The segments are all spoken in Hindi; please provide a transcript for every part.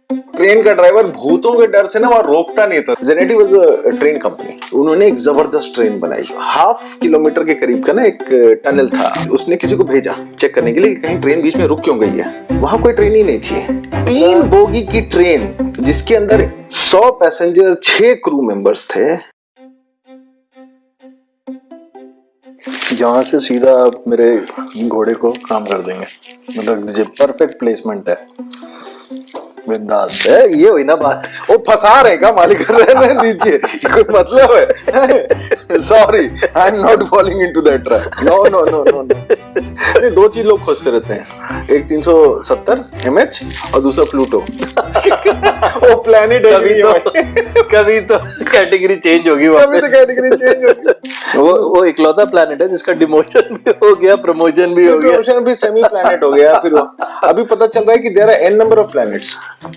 ट्रेन का ड्राइवर भूतों के डर से ना वहां रोकता नहीं था। जेनेटी वाज अ ट्रेन कंपनी। उन्होंने एक जबरदस्त ट्रेन बनाई। 1/2 किलोमीटर के करीब का ना एक टनल था। उसने किसी को भेजा चेक करने के लिए कि कहीं ट्रेन बीच में रुक क्यों गई है। वहां कोई ट्रेन ही नहीं थी। 3 बोगी की ट्रेन जिसके अंदर 100 पैसेंजर, 6 क्रू मेंबर्स थे। यहाँ से सीधा आप मेरे घोड़े को काम कर देंगे, रख दीजिए। परफेक्ट प्लेसमेंट है, बिंदास है। ये हुई ना बात। वो फंसा रहे का मालिक, रहने दीजिए, कोई मतलब है। Sorry, I am not following into that trap. No no no no no. 2 चीज लोग खोजते रहते हैं, एक 370 mH और दूसरा प्लूटो। वो प्लैनेट कभी तो कैटेगरी चेंज होगी, कभी तो कैटेगरी चेंज होगी। वो इकलौता प्लैनेट है जिसका डिमोशन भी हो गया, प्रमोशन भी हो गया, प्रमोशन भी सेमी प्लैनेट हो गया। फिर अभी पता चल रहा है कि there are n number of planets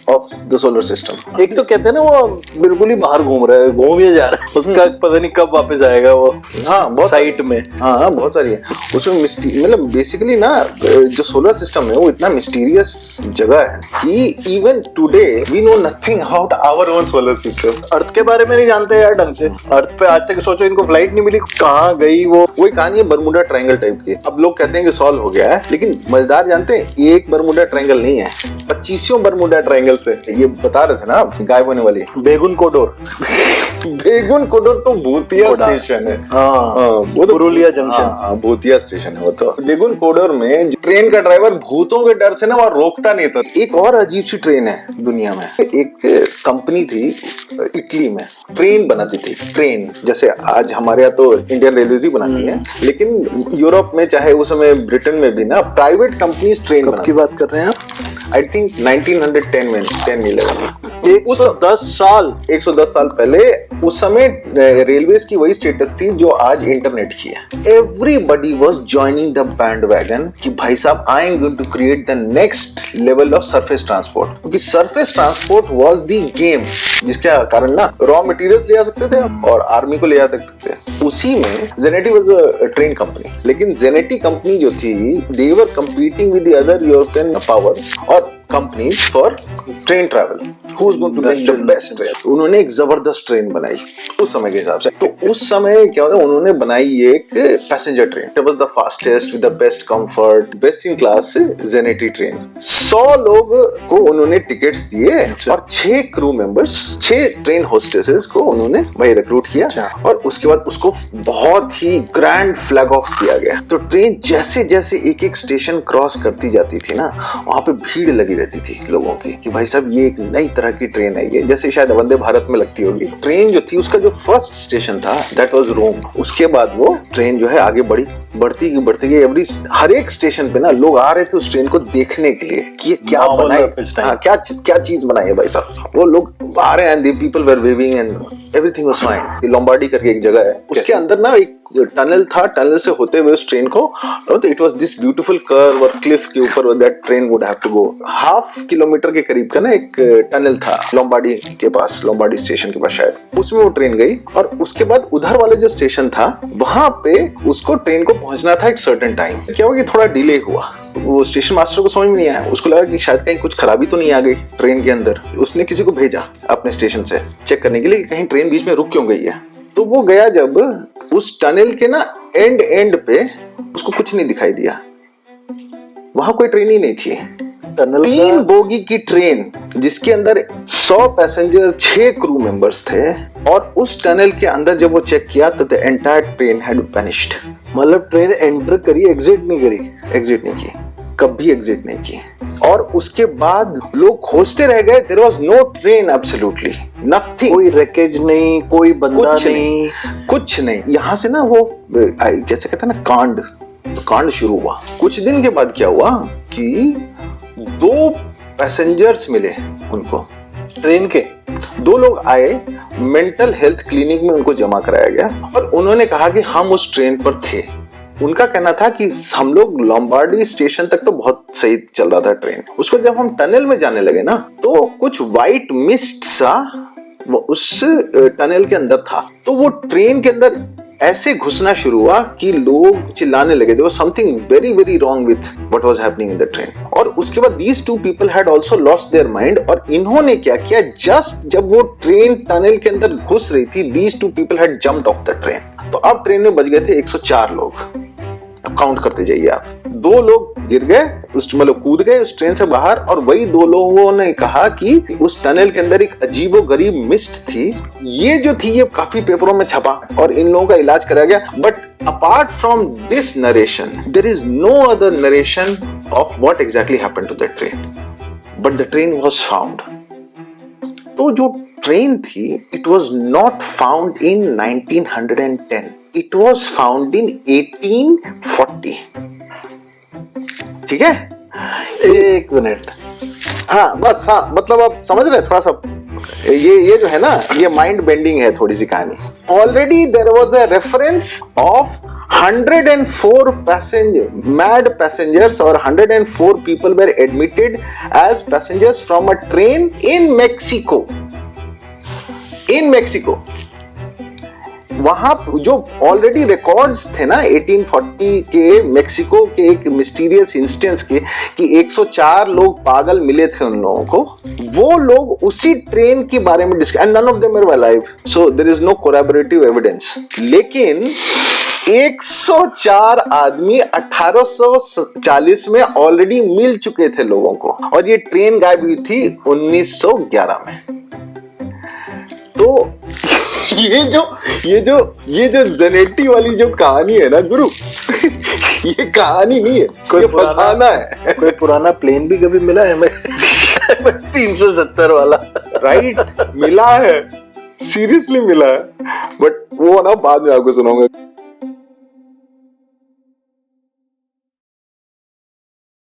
of the solar system. एक तो कहते हैं ना वो बिल्कुल ही बाहर घूम रहा है, घूम ही जा रहा है, उसका पता नहीं कब वापस आएगा वो। हाँ, बहुत साइट में। हाँ, बहुत सारी है उसमें। मतलब बेसिकली ना जो सोलर सिस्टम है वो इतना मिस्टीरियस जगह है कि even today we know nothing about our own solar system. Earth के बारे में नहीं जानते यार ढंग से। अर्थ पे आज तक सोचो इनको फ्लाइट नहीं मिली, कहाँ गई वो। वही कहानी है बरमुडा ट्रायंगल टाइप की। अब लोग कहते हैं कि सॉल्व हो गया है, लेकिन मजेदार जानते हैं एक बरमुडा ट्रायंगल नहीं है, 25 बरमुडा ट्रायंगल से। ये बता रहे थे ना गायब होने वाली बेगुन कोडोर। बेगुन कोडोर तो भूतिया स्टेशन है। वो तो पुरुलिया जंक्शन। भूतिया स्टेशन है वो तो। बेगुन कोडोर में ट्रेन का ड्राइवर भूतों के डर से ना वहां रोकता नहीं था। एक और अजीब सी ट्रेन है दुनिया में। एक कंपनी थी इटली में, ट्रेन बनाती थी। ट्रेन जैसे आज हमारे यहाँ तो इंडियन रेलवे ही बनाती है, लेकिन यूरोप में चाहे उस समय ब्रिटेन में भी ना प्राइवेट कंपनीज ट्रेन बनाती। की बात कर रहे हैं आप? आई थिंक 1910 में 10 नहीं लगा, 110 साल पहले। उस समय रेलवेज की वही स्टेटस थी जो आज इंटरनेट की है। Everybody was joining the bandwagon कि भाई साहब I am going to create the next level of surface transport, क्योंकि surface transport was the game, जिसके कारण ना रॉ मटेरियल्स ले आ सकते थे और आर्मी को ले आ सकते थे। उसी में जेनेटी वाज अ ट्रेन कंपनी, लेकिन जेनेटी कंपनी जो थी they were competing with the other European powers और companies for train travel. Who is going to make the best train. उन्होंने एक जबरदस्त ट्रेन बनाई उस समय के हिसाब से। तो उस समय क्या होता है, उन्होंने बनाई एक passenger train. It was the fastest with the best comfort, best in class जेनेटी ट्रेन। 100 लोग को उन्होंने टिकट्स दिए और 6 क्रू मेंबर्स, 6 ट्रेन होस्टेसेस को उन्होंने भाई रिक्रूट किया और उसके बाद उसको बहुत ही ग्रैंड फ्लैग ऑफ किया गया। तो ट्रेन जैसे जैसे एक एक स्टेशन क्रॉस करती जाती थी ना, वहां पे भीड़ लगी रहती थी लोगों की कि भाई साहब ये एक नई तरह की ट्रेन है। ये जैसे शायद वंदे भारत में लगती होगी। ट्रेन जो थी उसका जो फर्स्ट स्टेशन था दैट वाज रोम। उसके बाद वो ट्रेन जो है आगे बढ़ती गई। हर एक स्टेशन पे ना लोग आ रहे थे उस ट्रेन को देखने के लिए कि क्या बनाई, क्या चीज बनाई है भाई साहब। वो लोग आ रहे हैं, the people were waving and everything was fine. Lombardy करके एक जगह है, उसके अंदर ना एक टनल था। टनल से होते हुए उस ट्रेन को, तो it was this beautiful curve और क्लिफ के ऊपर that train would have to go. 1/2 kilometre के करीब का ना एक टनल था लोम्बार्डी के पास, लोम्बार्डी स्टेशन के पास शायद। उसमें वो ट्रेन गई और उसके बाद उधर वाले जो स्टेशन था वहां पे उसको ट्रेन को पहुंचना था एक सर्टेन टाइम। क्या हुआ कि थोड़ा डिले हुआ। वो स्टेशन मास्टर को समझ में नहीं आया, उसको लगा कि शायद कहीं कुछ खराबी तो नहीं आ गई ट्रेन के अंदर। उसने किसी को भेजा अपने स्टेशन से चेक करने के लिए कि कहीं ट्रेन बीच में रुक क्यों गई है। तो वो गया जब उस टनल के ना एंड पे, उसको कुछ नहीं दिखाई दिया, वहां कोई ट्रेन ही नहीं थी। 3 बोगी की ट्रेन जिसके अंदर 100 पैसेंजर, 6 क्रू मेंबर्स थे और उस टनल के अंदर जब वो चेक किया तो the entire train had vanished. मतलब ट्रेन एंटर करी, एग्जिट नहीं की, कभी एग्जिट नहीं की। और उसके बाद लोग खोजते रह गए। There was no train, absolutely nothing. कोई रैकेज नहीं, कोई बंदा नहीं, कुछ नहीं। यहाँ से ना वो जैसे कहते हैं ना कांड शुरू हुआ। कुछ दिन के बाद क्या हुआ कि 2 पैसेंजर्स मिले उनको ट्रेन के। 2 लोग आए, मेंटल हेल्थ क्लिनिक में उनको जमा कराया गया और उन्होंने कहा कि हम उस ट्रेन पर थे। उनका कहना था कि हम लोग लोम्बार्डी स्टेशन तक तो बहुत सही चल रहा था ट्रेन। उसको जब हम टनल में जाने लगे ना तो कुछ व्हाइट मिस्ट सा वो उस टनल के अंदर था। तो वो ट्रेन के अंदर ऐसे घुसना शुरू हुआ कि लोग चिल्लाने लगे, there was something very very wrong with what was happening in the train. और उसके बाद these two people had also lost their mind, और इन्होंने क्या किया, जस्ट जब वो ट्रेन टनल के अंदर घुस रही थी, these two people had jumped off the train. तो अब ट्रेन में बच गए थे 104 लोग। अब काउंट करते जाइए आप। 2 लोग गिर गए, उस मतलब कूद गए उस ट्रेन से बाहर, और वही 2 लोगों ने कहा कि उस टनल के अंदर एक अजीबोगरीब मिस्ट थी। ये जो थी ये काफी पेपरों में छपा और इन लोगों का इलाज कराया गया। But apart from this narration, there is no other narration of what exactly happened to the train. But the train was found. तो जो ट्रेन थी, it was not found in 1910. It was found in 1840. ठीक है? एक मिनट। हाँ बस, हाँ मतलब आप समझ रहे हैं थोड़ा सा, ये जो है ना, ये माइंड बेंडिंग है थोड़ी सी कहानी। Already there was a reference of 104 mad passengers, or 104 people were admitted as passengers from a train in Mexico. In Mexico. वहां जो ऑलरेडी रिकॉर्ड्स थे ना 1840 के मेक्सिको के एक मिस्टीरियस इंस्टेंस के, कि 104 लोग पागल मिले थे उन लोगों को, वो लोग उसी ट्रेन के बारे में discuss, and none of them were alive, so there is no corroborative evidence. लेकिन 104 आदमी 1840 में ऑलरेडी मिल चुके थे लोगों को, और ये ट्रेन गायब हुई थी 1911 में। तो ये जो जेनेटी वाली जो कहानी है ना गुरु, ये कहानी नहीं है, कोई फसाना है। कोई पुराना प्लेन भी कभी मिला है हमें 370 वाला? राइट, मिला है, सीरियसली मिला है, बट वो ना बाद में आपको सुनाऊंगा।